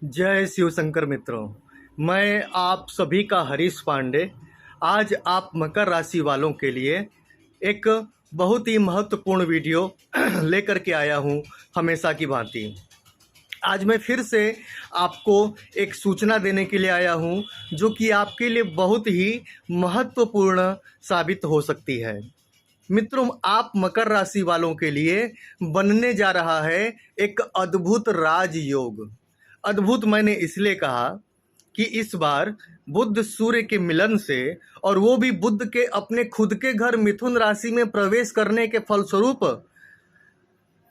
जय शिव शंकर मित्रों। मैं आप सभी का हरीश पांडे आज आप मकर राशि वालों के लिए एक बहुत ही महत्वपूर्ण वीडियो लेकर के आया हूं। हमेशा की भांति आज मैं फिर से आपको एक सूचना देने के लिए आया हूं, जो कि आपके लिए बहुत ही महत्वपूर्ण साबित हो सकती है। मित्रों, आप मकर राशि वालों के लिए बनने जा रहा है एक अद्भुत राजयोग। अद्भुत मैंने इसलिए कहा कि इस बार बुध सूर्य के मिलन से, और वो भी बुध के अपने खुद के घर मिथुन राशि में प्रवेश करने के फलस्वरूप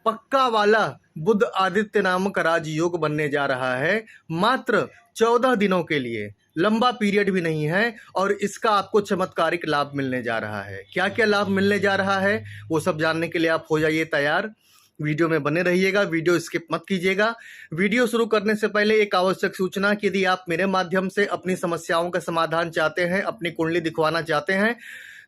पक्का वाला बुध आदित्य नामक राजयोग बनने जा रहा है। मात्र 14 दिनों के लिए, लंबा पीरियड भी नहीं है, और इसका आपको चमत्कारिक लाभ मिलने जा रहा है। क्या क्या लाभ मिलने जा रहा है वो सब जानने के लिए आप हो जाइए तैयार। वीडियो में बने रहिएगा, वीडियो स्किप मत कीजिएगा। वीडियो शुरू करने से पहले एक आवश्यक सूचना कि यदि आप मेरे माध्यम से अपनी समस्याओं का समाधान चाहते हैं, अपनी कुंडली दिखवाना चाहते हैं,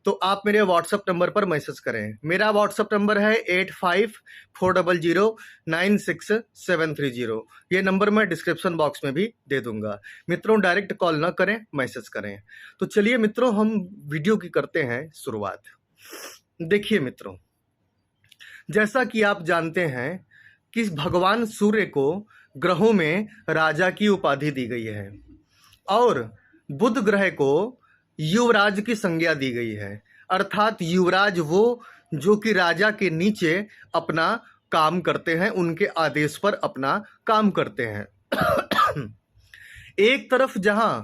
तो आप मेरे व्हाट्सएप नंबर पर मैसेज करें। मेरा व्हाट्सएप नंबर है 8540096730। ये नंबर मैं डिस्क्रिप्शन बॉक्स में भी दे दूंगा। मित्रों, डायरेक्ट कॉल न करें, मैसेज करें। तो चलिए मित्रों, हम वीडियो की करते हैं शुरुआत। देखिए मित्रों, जैसा कि आप जानते हैं कि भगवान सूर्य को ग्रहों में राजा की उपाधि दी गई है, और बुध ग्रह को युवराज की संज्ञा दी गई है। अर्थात युवराज वो जो कि राजा के नीचे अपना काम करते हैं, उनके आदेश पर अपना काम करते हैं। एक तरफ जहां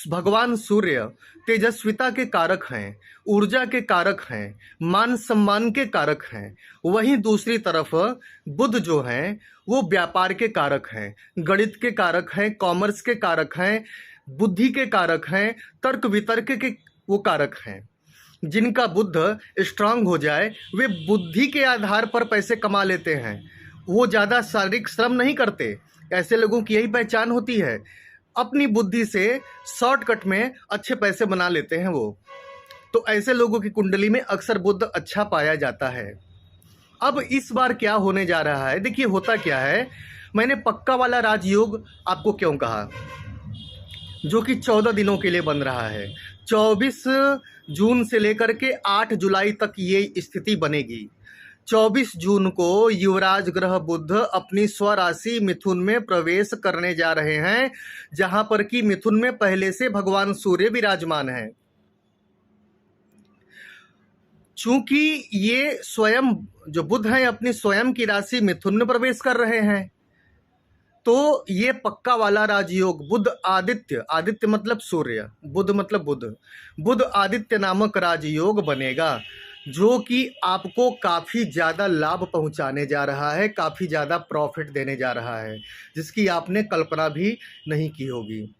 भगवान सूर्य तेजस्विता के कारक हैं, ऊर्जा के कारक हैं, मान सम्मान के कारक हैं, वहीं दूसरी तरफ बुध जो हैं वो व्यापार के कारक हैं, गणित के कारक हैं, कॉमर्स के कारक हैं, बुद्धि के कारक हैं, तर्क वितर्क के वो कारक हैं। जिनका बुद्ध स्ट्रांग हो जाए, वे बुद्धि के आधार पर पैसे कमा लेते हैं। वो ज़्यादा शारीरिक श्रम नहीं करते। ऐसे लोगों की यही पहचान होती है, अपनी बुद्धि से शॉर्टकट में अच्छे पैसे बना लेते हैं वो। तो ऐसे लोगों की कुंडली में अक्सर बुध अच्छा पाया जाता है। अब इस बार क्या होने जा रहा है, देखिए होता क्या है। मैंने पक्का वाला राजयोग आपको क्यों कहा, जो कि 14 दिनों के लिए बन रहा है। 24 जून से लेकर के 8 जुलाई तक ये स्थिति बनेगी। 24 जून को युवराज ग्रह बुध अपनी स्वराशि मिथुन में प्रवेश करने जा रहे हैं, जहां पर कि मिथुन में पहले से भगवान सूर्य विराजमान है। चूंकि ये स्वयं जो बुध है अपनी स्वयं की राशि मिथुन में प्रवेश कर रहे हैं, तो ये पक्का वाला राजयोग बुध आदित्य, आदित्य मतलब सूर्य, बुध मतलब बुध, बुध आदित्य नामक राजयोग बनेगा, जो कि आपको काफ़ी ज़्यादा लाभ पहुंचाने जा रहा है, काफ़ी ज़्यादा प्रॉफिट देने जा रहा है, जिसकी आपने कल्पना भी नहीं की होगी।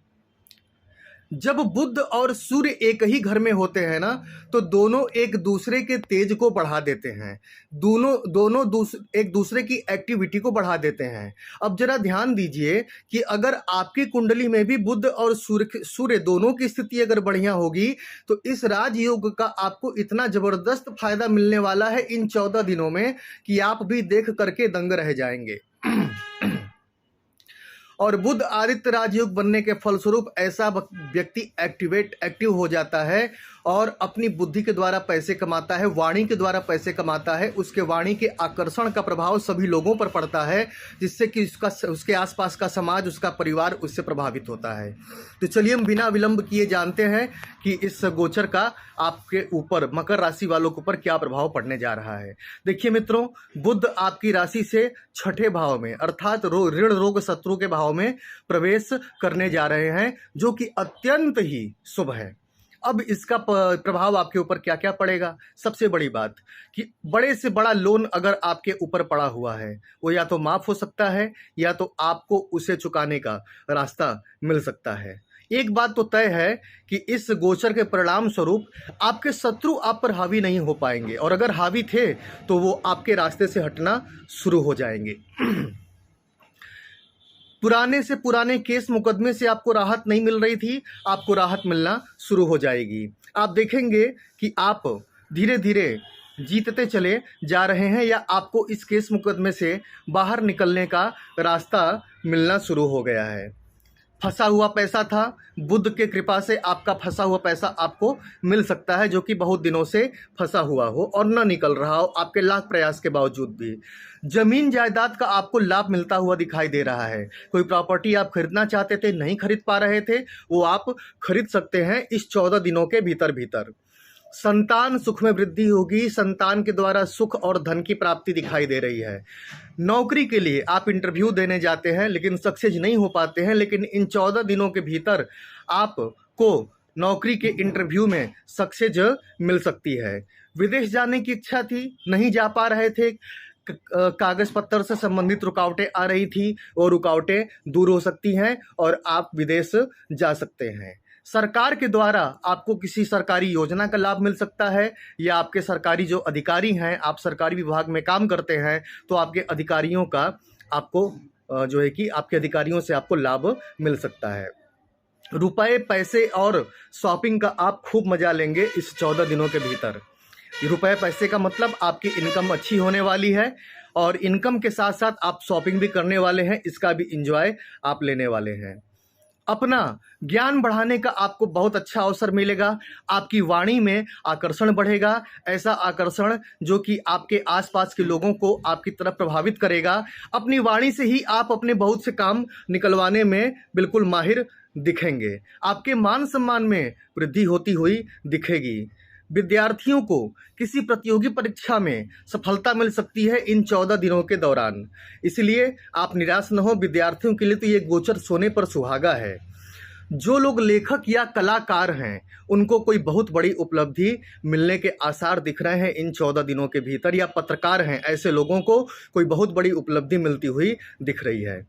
जब बुध और सूर्य एक ही घर में होते हैं ना, तो दोनों एक दूसरे के तेज को बढ़ा देते हैं, दोनों एक दूसरे की एक्टिविटी को बढ़ा देते हैं। अब जरा ध्यान दीजिए कि अगर आपकी कुंडली में भी बुध और सूर्य दोनों की स्थिति अगर बढ़िया होगी, तो इस राजयोग का आपको इतना जबरदस्त फायदा मिलने वाला है इन 14 दिनों में कि आप भी देख करके दंग रह जाएंगे। और बुध आदित्य राजयोग बनने के फलस्वरूप ऐसा व्यक्ति एक्टिव हो जाता है और अपनी बुद्धि के द्वारा पैसे कमाता है, वाणी के द्वारा पैसे कमाता है। उसके वाणी के आकर्षण का प्रभाव सभी लोगों पर पड़ता है, जिससे कि उसके आसपास का समाज, उसका परिवार उससे प्रभावित होता है। तो चलिए हम बिना विलंब किए जानते हैं कि इस गोचर का आपके ऊपर, मकर राशि वालों के ऊपर क्या प्रभाव पड़ने जा रहा है। देखिए मित्रों, बुध आपकी राशि से 6ठे भाव में अर्थात ऋण रोग शत्रु के भाव में प्रवेश करने जा रहे हैं, जो कि अत्यंत ही शुभ है। अब इसका प्रभाव आपके ऊपर क्या क्या पड़ेगा। सबसे बड़ी बात कि बड़े से बड़ा लोन अगर आपके ऊपर पड़ा हुआ है, वो या तो माफ हो सकता है, या तो आपको उसे चुकाने का रास्ता मिल सकता है। एक बात तो तय है कि इस गोचर के परिणाम स्वरूप आपके शत्रु आप पर हावी नहीं हो पाएंगे, और अगर हावी थे तो वो आपके रास्ते से हटना शुरू हो जाएंगे। पुराने से पुराने केस मुकदमे से आपको राहत नहीं मिल रही थी, आपको राहत मिलना शुरू हो जाएगी। आप देखेंगे कि आप धीरे धीरे जीतते चले जा रहे हैं, या आपको इस केस मुकदमे से बाहर निकलने का रास्ता मिलना शुरू हो गया है। फंसा हुआ पैसा था, बुध के कृपा से आपका फंसा हुआ पैसा आपको मिल सकता है, जो कि बहुत दिनों से फंसा हुआ हो और न निकल रहा हो आपके लाख प्रयास के बावजूद भी। जमीन जायदाद का आपको लाभ मिलता हुआ दिखाई दे रहा है। कोई प्रॉपर्टी आप खरीदना चाहते थे, नहीं खरीद पा रहे थे, वो आप खरीद सकते हैं इस 14 दिनों के भीतर भीतर। संतान सुख में वृद्धि होगी, संतान के द्वारा सुख और धन की प्राप्ति दिखाई दे रही है। नौकरी के लिए आप इंटरव्यू देने जाते हैं लेकिन सक्सेस नहीं हो पाते हैं, लेकिन इन 14 दिनों के भीतर आपको नौकरी के इंटरव्यू में सक्सेस मिल सकती है। विदेश जाने की इच्छा थी, नहीं जा पा रहे थे, कागज पत्र से संबंधित रुकावटें आ रही थी, वो रुकावटें दूर हो सकती हैं और आप विदेश जा सकते हैं। सरकार के द्वारा आपको किसी सरकारी योजना का लाभ मिल सकता है, या आपके सरकारी जो अधिकारी हैं, आप सरकारी विभाग में काम करते हैं तो आपके अधिकारियों का आपको जो है कि आपके अधिकारियों से आपको लाभ मिल सकता है। रुपए, पैसे और शॉपिंग का आप खूब मजा लेंगे इस 14 दिनों के भीतर। रुपए पैसे का मतलब आपकी इनकम अच्छी होने वाली है और इनकम के साथ साथ आप शॉपिंग भी करने वाले हैं, इसका भी इंजॉय आप लेने वाले हैं। अपना ज्ञान बढ़ाने का आपको बहुत अच्छा अवसर मिलेगा। आपकी वाणी में आकर्षण बढ़ेगा, ऐसा आकर्षण जो कि आपके आसपास के लोगों को आपकी तरफ प्रभावित करेगा। अपनी वाणी से ही आप अपने बहुत से काम निकलवाने में बिल्कुल माहिर दिखेंगे। आपके मान सम्मान में वृद्धि होती हुई दिखेगी। विद्यार्थियों को किसी प्रतियोगी परीक्षा में सफलता मिल सकती है इन 14 दिनों के दौरान, इसलिए आप निराश न हो। विद्यार्थियों के लिए तो ये गोचर सोने पर सुहागा है। जो लोग लेखक या कलाकार हैं उनको कोई बहुत बड़ी उपलब्धि मिलने के आसार दिख रहे हैं इन 14 दिनों के भीतर, या पत्रकार हैं, ऐसे लोगों को कोई बहुत बड़ी उपलब्धि मिलती हुई दिख रही है।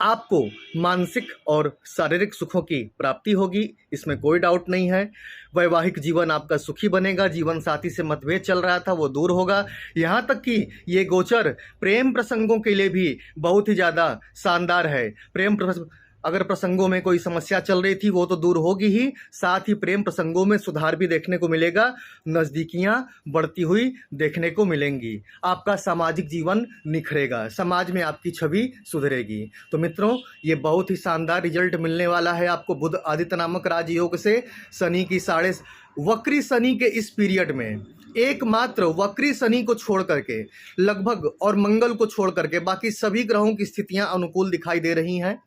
आपको मानसिक और शारीरिक सुखों की प्राप्ति होगी, इसमें कोई डाउट नहीं है। वैवाहिक जीवन आपका सुखी बनेगा। जीवन साथी से मतभेद चल रहा था वो दूर होगा। यहाँ तक कि ये गोचर प्रेम प्रसंगों के लिए भी बहुत ही ज़्यादा शानदार है। अगर प्रसंगों में कोई समस्या चल रही थी वो तो दूर होगी ही, साथ ही प्रेम प्रसंगों में सुधार भी देखने को मिलेगा। नज़दीकियां बढ़ती हुई देखने को मिलेंगी। आपका सामाजिक जीवन निखरेगा, समाज में आपकी छवि सुधरेगी। तो मित्रों, ये बहुत ही शानदार रिजल्ट मिलने वाला है आपको बुध आदित्य नामक राजयोग से। शनि की वक्री शनि के इस पीरियड में एकमात्र वक्री शनि को छोड़ करके लगभग, और मंगल को छोड़ करके बाकी सभी ग्रहों की स्थितियां अनुकूल दिखाई दे रही हैं।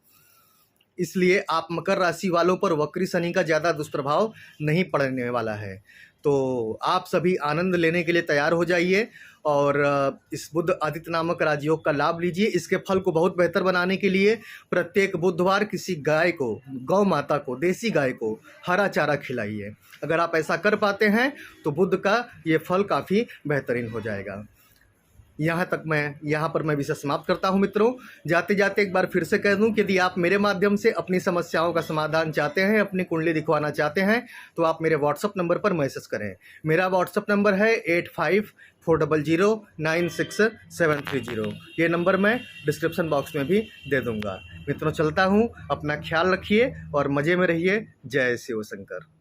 इसलिए आप मकर राशि वालों पर वक्री शनि का ज़्यादा दुष्प्रभाव नहीं पड़ने वाला है। तो आप सभी आनंद लेने के लिए तैयार हो जाइए और इस बुध आदित्य नामक राजयोग का लाभ लीजिए। इसके फल को बहुत बेहतर बनाने के लिए प्रत्येक बुधवार किसी गाय को, गौ माता को, देसी गाय को हरा चारा खिलाइए। अगर आप ऐसा कर पाते हैं तो बुध का ये फल काफ़ी बेहतरीन हो जाएगा। यहाँ पर मैं विषय समाप्त करता हूँ मित्रों। जाते जाते एक बार फिर से कह दूँ कि यदि आप मेरे माध्यम से अपनी समस्याओं का समाधान चाहते हैं, अपनी कुंडली दिखवाना चाहते हैं, तो आप मेरे व्हाट्सअप नंबर पर मैसेज करें। मेरा व्हाट्सअप नंबर है 8540096730। ये नंबर मैं डिस्क्रिप्शन बॉक्स में भी दे दूँगा। मित्रों, चलता हूँ। अपना ख्याल रखिए और मज़े में रहिए। जय शिव शंकर।